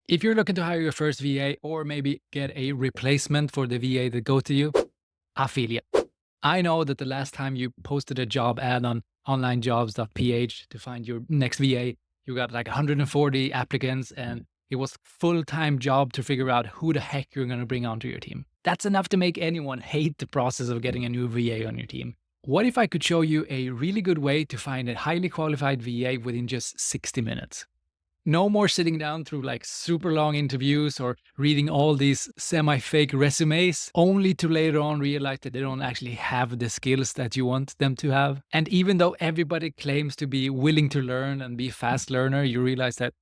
If you're looking to hire your first VA or maybe get a replacement for the VA that go to you, I feel you. I know that the last time you posted a job ad on onlinejobs.ph to find your next VA, you got like 140 applicants and it was a full-time job to figure out who the heck you're going to bring onto your team. That's enough to make anyone hate the process of getting a new VA on your team. What if I could show you a really good way to find a highly qualified VA within just 60 minutes? No more sitting down through like super long interviews or reading all these semi-fake resumes, only to later on realize that they don't actually have the skills that you want them to have. And even though everybody claims to be willing to learn and be a fast learner, you realize that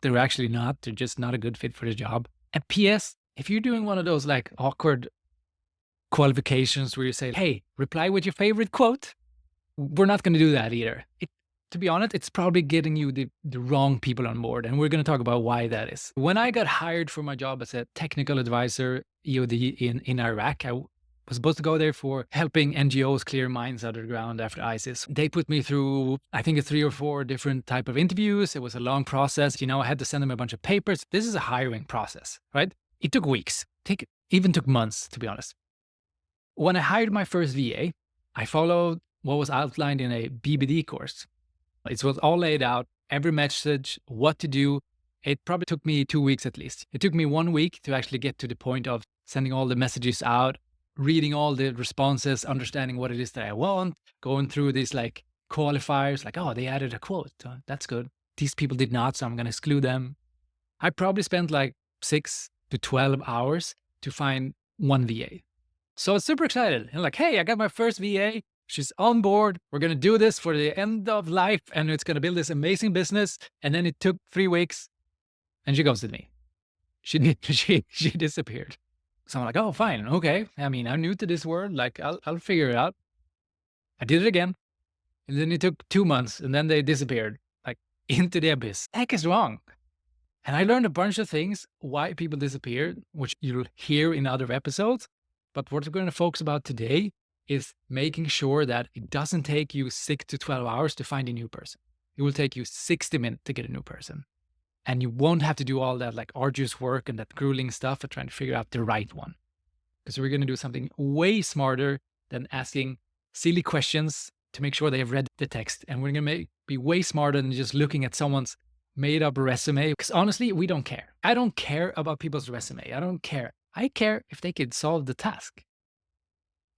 they're actually not. They're just not a good fit for the job. And PS, if you're doing one of those like awkward qualifications where you say, hey, reply with your favorite quote, we're not going to do that either. To be honest, it's probably getting you the wrong people on board. And we're going to talk about why that is. When I got hired for my job as a technical advisor, EOD in Iraq, I was supposed to go there for helping NGOs clear mines out of the ground after ISIS. They put me through, I think, 3 or 4 different type of interviews. It was a long process. I had to send them a bunch of papers. This is a hiring process, right? It took weeks, even took months, to be honest. When I hired my first VA, I followed what was outlined in a BBD course. It was all laid out, every message, what to do. It probably took me 2 weeks at least. It took me 1 week to actually get to the point of sending all the messages out, reading all the responses, understanding what it is that I want, going through these like qualifiers, like, oh, they added a quote. That's good. These people did not, so I'm going to exclude them. I probably spent like 6 to 12 hours to find one VA. So I was super excited. And like, hey, I got my first VA. She's on board. We're going to do this for the end of life. And it's going to build this amazing business. And then it took 3 weeks and she ghosted me. She disappeared. So I'm like, oh, fine. Okay. I mean, I'm new to this world. Like, I'll figure it out. I did it again. And then it took 2 months and then they disappeared like into the abyss. Heck is wrong. And I learned a bunch of things why people disappeared, which you'll hear in other episodes. But what we're going to focus about today is making sure that it doesn't take you 6 to 12 hours to find a new person. It will take you 60 minutes to get a new person. And you won't have to do all that like arduous work and that grueling stuff of trying to figure out the right one. Because we're going to do something way smarter than asking silly questions to make sure they have read the text. And we're going to be way smarter than just looking at someone's made up resume. Because honestly, we don't care. I don't care about people's resume. I don't care. I care if they could solve the task.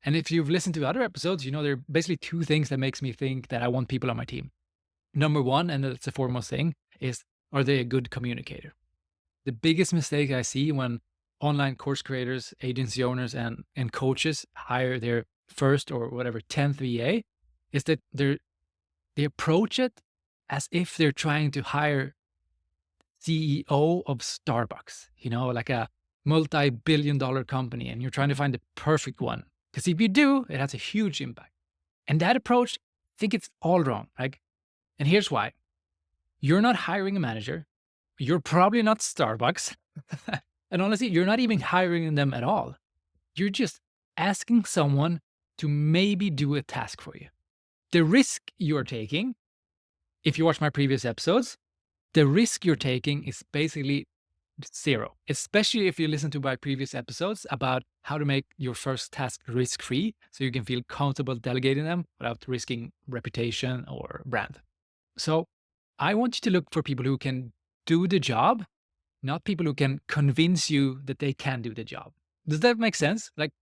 And if you've listened to other episodes, there are basically 2 things that makes me think that I want people on my team. Number 1, and that's the foremost thing, is are they a good communicator? The biggest mistake I see when online course creators, agency owners, and coaches hire their first or whatever 10th VA is that they approach it as if they're trying to hire CEO of Starbucks, like a multi-billion-dollar company, and you're trying to find the perfect one. Because if you do, it has a huge impact. And that approach, I think it's all wrong. And here's why. You're not hiring a manager. You're probably not Starbucks. And honestly, you're not even hiring them at all. You're just asking someone to maybe do a task for you. The risk you're taking, if you watch my previous episodes, the risk you're taking is basically 0, especially if you listen to my previous episodes about how to make your first task risk-free so you can feel comfortable delegating them without risking reputation or brand. So I want you to look for people who can do the job, not people who can convince you that they can do the job. Does that make sense? Like,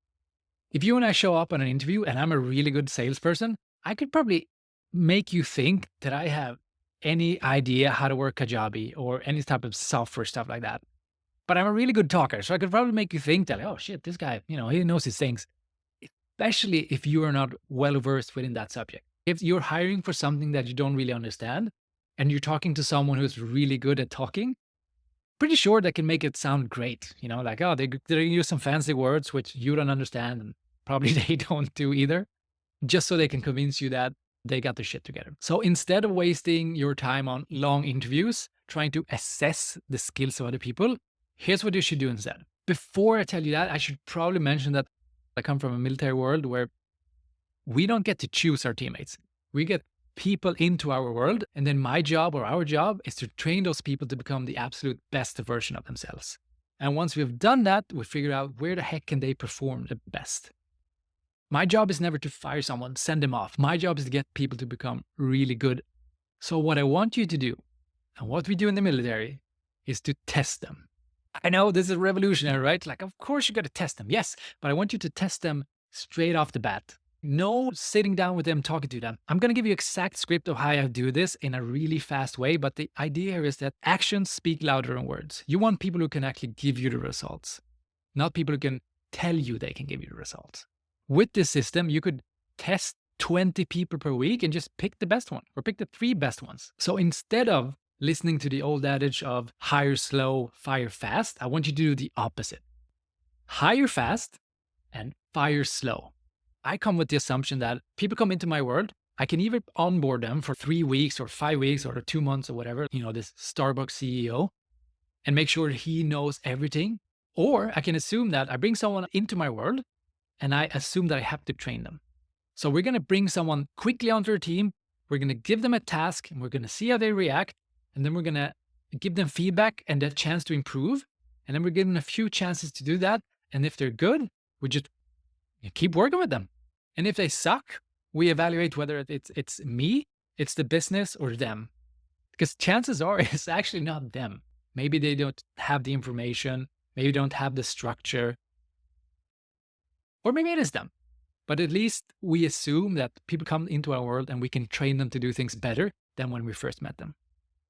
if you and I show up on an interview and I'm a really good salesperson, I could probably make you think that I have any idea how to work Kajabi or any type of software stuff like that. But I'm a really good talker, so I could probably make you think that, oh shit, this guy, he knows his things, especially if you are not well-versed within that subject. If you're hiring for something that you don't really understand and you're talking to someone who's really good at talking, pretty sure that can make it sound great. Like, oh, they use some fancy words which you don't understand and probably they don't do either, just so they can convince you that they got their shit together. So instead of wasting your time on long interviews, trying to assess the skills of other people, here's what you should do instead. Before I tell you that, I should probably mention that I come from a military world where we don't get to choose our teammates. We get people into our world. And then my job or our job is to train those people to become the absolute best version of themselves. And once we've done that, we figure out where the heck can they perform the best. My job is never to fire someone, send them off. My job is to get people to become really good. So what I want you to do, and what we do in the military, is to test them. I know this is revolutionary, right? Like, of course you got to test them. Yes, but I want you to test them straight off the bat. No sitting down with them, talking to them. I'm going to give you exact script of how I do this in a really fast way. But the idea here is that actions speak louder than words. You want people who can actually give you the results, not people who can tell you they can give you the results. With this system, you could test 20 people per week and just pick the best one or pick the 3 best ones. So instead of listening to the old adage of hire slow, fire fast, I want you to do the opposite. Hire fast and fire slow. I come with the assumption that people come into my world, I can either onboard them for 3 weeks or 5 weeks or 2 months or whatever, this Starbucks CEO, and make sure he knows everything. Or I can assume that I bring someone into my world and I assume that I have to train them. So we're going to bring someone quickly onto our team. We're going to give them a task and we're going to see how they react. And then we're going to give them feedback and a chance to improve. And then we're giving them a few chances to do that. And if they're good, we just keep working with them. And if they suck, we evaluate whether it's me, it's the business, or them. Because chances are it's actually not them. Maybe they don't have the information. Maybe they don't have the structure. Or maybe it is them. But at least we assume that people come into our world and we can train them to do things better than when we first met them.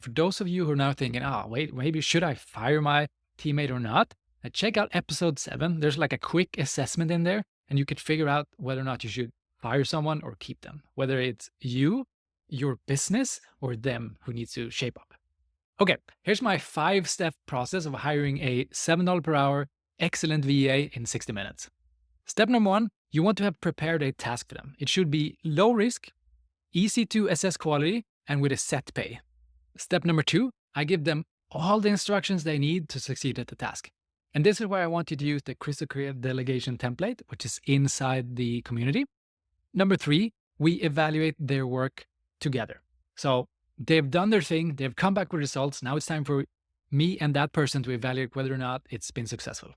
For those of you who are now thinking, wait, maybe should I fire my teammate or not? Check out episode 7. There's like a quick assessment in there, and you could figure out whether or not you should fire someone or keep them, whether it's you, your business, or them who needs to shape up. Okay, here's my 5-step process of hiring a $7 per hour excellent VA in 60 minutes. Step number 1, you want to have prepared a task for them. It should be low risk, easy to assess quality, and with a set pay. Step number 2, I give them all the instructions they need to succeed at the task. And this is where I want you to use the crystal clear delegation template, which is inside the community. Number 3, we evaluate their work together. So they've done their thing, they've come back with results. Now it's time for me and that person to evaluate whether or not it's been successful.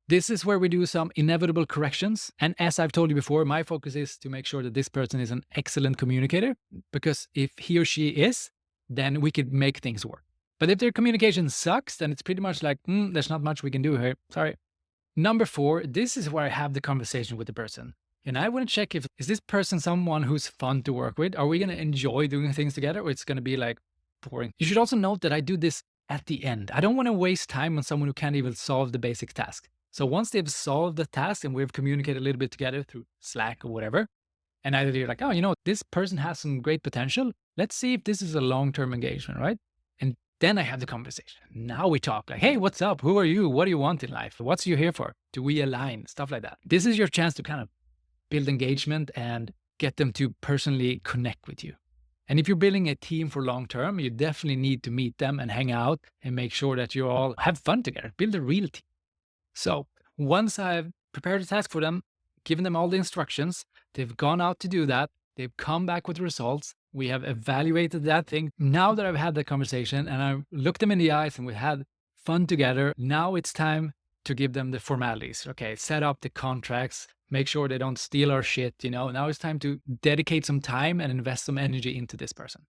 This is where we do some inevitable corrections. And as I've told you before, my focus is to make sure that this person is an excellent communicator, because if he or she is, then we could make things work. But if their communication sucks, then it's pretty much like, there's not much we can do here. Sorry. Number 4, this is where I have the conversation with the person. And I want to check is this person someone who's fun to work with? Are we going to enjoy doing things together, or it's going to be like boring? You should also note that I do this at the end. I don't want to waste time on someone who can't even solve the basic task. So once they've solved the task and we've communicated a little bit together through Slack or whatever, and either you're like, this person has some great potential. Let's see if this is a long-term engagement, right? And then I have the conversation. Now we talk like, hey, what's up? Who are you? What do you want in life? What's you here for? Do we align? Stuff like that. This is your chance to kind of build engagement and get them to personally connect with you. And if you're building a team for long term, you definitely need to meet them and hang out and make sure that you all have fun together. Build a real team. So once I've prepared a task for them, given them all the instructions, they've gone out to do that. They've come back with results. We have evaluated that thing. Now that I've had that conversation and I've looked them in the eyes and we had fun together, now it's time to give them the formalities. Okay, set up the contracts, make sure they don't steal our shit. Now it's time to dedicate some time and invest some energy into this person.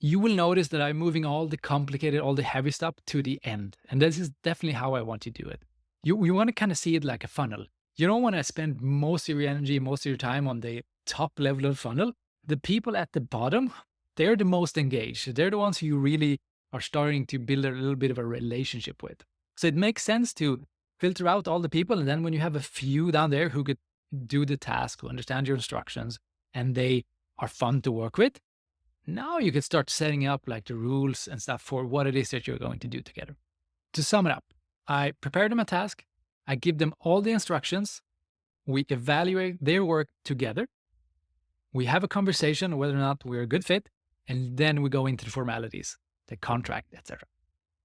You will notice that I'm moving all the complicated, all the heavy stuff to the end. And this is definitely how I want you to do it. You want to kind of see it like a funnel. You don't want to spend most of your energy, most of your time on the top level of the funnel. The people at the bottom, they're the most engaged. They're the ones who you really are starting to build a little bit of a relationship with. So it makes sense to filter out all the people. And then when you have a few down there who could do the task, who understand your instructions, and they are fun to work with, now you could start setting up like the rules and stuff for what it is that you're going to do together. To sum it up, I prepare them a task. I give them all the instructions. We evaluate their work together. We have a conversation whether or not we're a good fit, and then we go into the formalities, the contract, etc.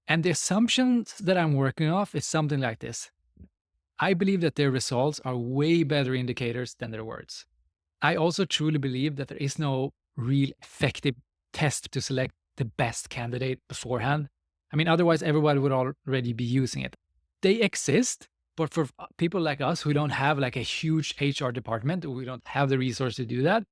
And the assumptions that I'm working off is something like this. I believe that their results are way better indicators than their words. I also truly believe that there is no real effective test to select the best candidate beforehand. I mean, otherwise everybody would already be using it. They exist, but for people like us who don't have like a huge HR department, or we don't have the resource to do that,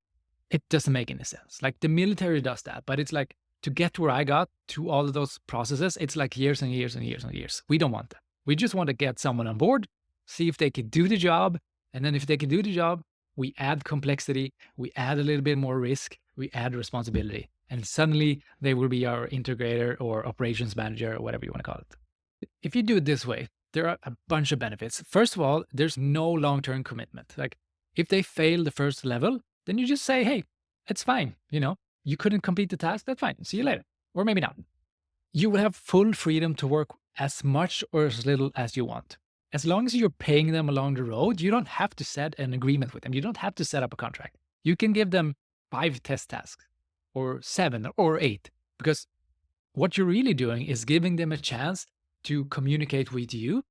it doesn't make any sense. Like the military does that, but it's like to get to where I got to all of those processes, it's like years and years and years and years. We don't want that. We just want to get someone on board, see if they can do the job. And then if they can do the job, we add complexity, we add a little bit more risk, we add responsibility. And suddenly they will be our integrator or operations manager or whatever you want to call it. If you do it this way, there are a bunch of benefits. First of all, there's no long-term commitment. Like if they fail the first level, then you just say, hey, it's fine. You couldn't complete the task. That's fine. See you later. Or maybe not. You will have full freedom to work as much or as little as you want. As long as you're paying them along the road, you don't have to set an agreement with them. You don't have to set up a contract. You can give them 5 test tasks or 7 or 8, because what you're really doing is giving them a chance to communicate with you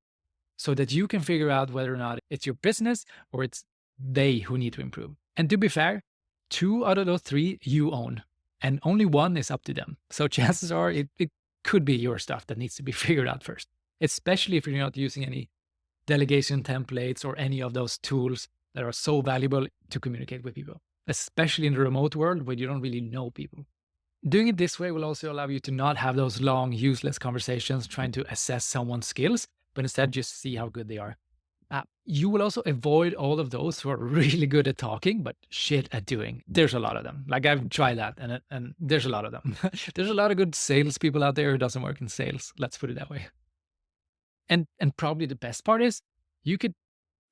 so that you can figure out whether or not it's your business or it's they who need to improve. And to be fair, 2 out of those 3 you own, and only 1 is up to them. So chances are it could be your stuff that needs to be figured out first, especially if you're not using any delegation templates or any of those tools that are so valuable to communicate with people, especially in the remote world where you don't really know people. Doing it this way will also allow you to not have those long, useless conversations trying to assess someone's skills, but instead just see how good they are. You will also avoid all of those who are really good at talking, but shit at doing. There's a lot of them. Like I've tried that, and there's a lot of them. There's a lot of good salespeople out there who doesn't work in sales. Let's put it that way. And probably the best part is you could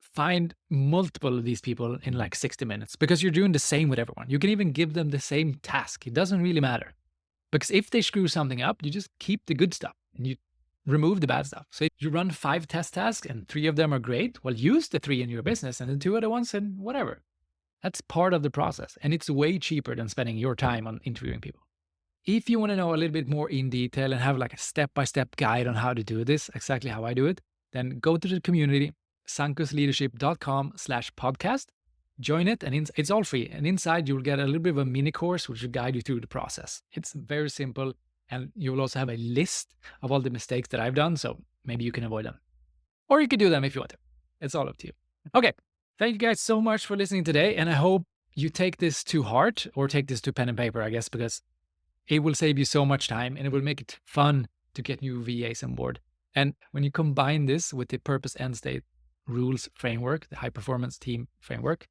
find multiple of these people in like 60 minutes because you're doing the same with everyone. You can even give them the same task. It doesn't really matter. Because if they screw something up, you just keep the good stuff and you remove the bad stuff. So if you run 5 test tasks and 3 of them are great, well, use the 3 in your business and the 2 other ones and whatever. That's part of the process. And it's way cheaper than spending your time on interviewing people. If you want to know a little bit more in detail and have like a step-by-step guide on how to do this, exactly how I do it, then go to the community, sankusleadership.com/podcast, join it, and it's all free. And inside you'll get a little bit of a mini course which will guide you through the process. It's very simple. And you will also have a list of all the mistakes that I've done. So maybe you can avoid them. Or you could do them if you want to. It's all up to you. Okay. Thank you guys so much for listening today. And I hope you take this to heart, or take this to pen and paper, I guess, because it will save you so much time and it will make it fun to get new VAs on board. And when you combine this with the purpose end state rules framework, the high performance team framework,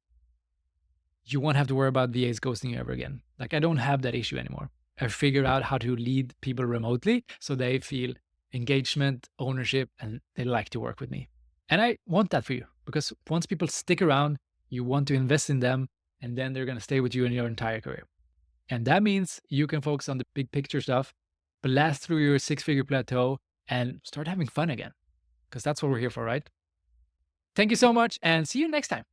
you won't have to worry about VAs ghosting you ever again. Like I don't have that issue anymore. I figured out how to lead people remotely so they feel engagement, ownership, and they like to work with me. And I want that for you, because once people stick around, you want to invest in them, and then they're going to stay with you in your entire career. And that means you can focus on the big picture stuff, blast through your 6-figure plateau, and start having fun again, because that's what we're here for, right? Thank you so much, and see you next time.